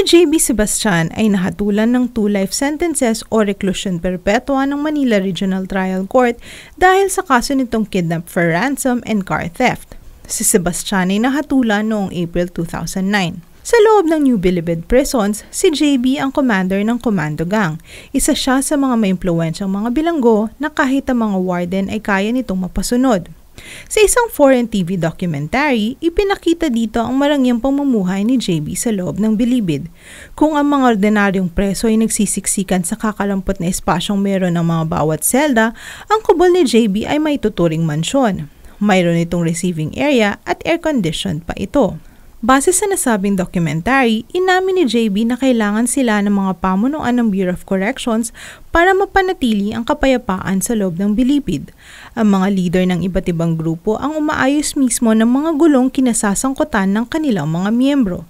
JB Sebastian ay nahatulan ng 2 life sentences o reclusion perpetua ng Manila Regional Trial Court dahil sa kaso nitong kidnap for ransom and car theft. Si Sebastian ay nahatulan noong April 2009. Sa loob ng New Bilibid Prisons, si JB ang commander ng Commando Gang. Isa siya sa mga maimpluwensyang mga bilanggo na kahit ang mga warden ay kaya nitong mapasunod. Sa isang foreign TV documentary, ipinakita dito ang marangyang pamumuhay ni JB sa loob ng bilibid. Kung ang mga ordinaryong preso ay nagsisiksikan sa kakalampot na espasyong meron ng mga bawat selda, ang kubol ni JB ay may tuturing mansyon. Mayroon itong receiving area at air-conditioned pa ito. Base sa nasabing documentary, inamin ni JB na kailangan sila ng mga pamunuan ng Bureau of Corrections para mapanatili ang kapayapaan sa loob ng bilibid. Ang mga leader ng iba't ibang grupo ang umaayos mismo ng mga gulong kinasasangkutan ng kanilang mga miyembro.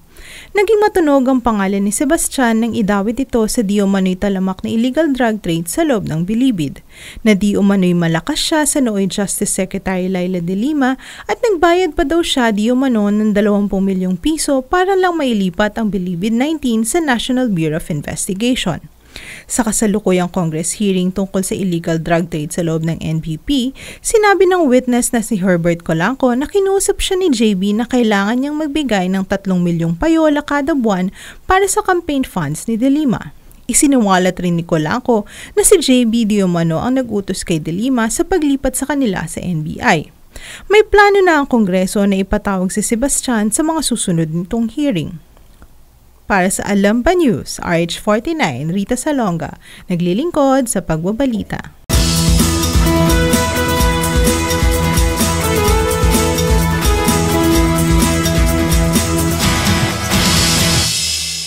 Naging matunog ang pangalan ni Sebastian nang idawit ito sa di umano'y talamak na illegal drug trade sa loob ng bilibid. Na di umano'y malakas siya sa nooy Justice Secretary Laila de Lima at nagbayad pa daw siya di umano ng 20 milyong piso para lang mailipat ang bilibid 19 sa National Bureau of Investigation. Sa kasalukuyang Congress hearing tungkol sa illegal drug trade sa loob ng NBP, sinabi ng witness na si Herbert Colanco na kinuusap siya ni JB na kailangan niyang magbigay ng 3 milyong payola kada buwan para sa campaign funds ni De Lima. Isiniwalat rin ni Colanco na si JB di umano ang nag-utos kay De Lima sa paglipat sa kanila sa NBI. May plano na ang Kongreso na ipatawag si Sebastian sa mga susunod nitong hearing. Para sa Alam Pa News, RH49, Rita Salonga, naglilingkod sa pagbabalita.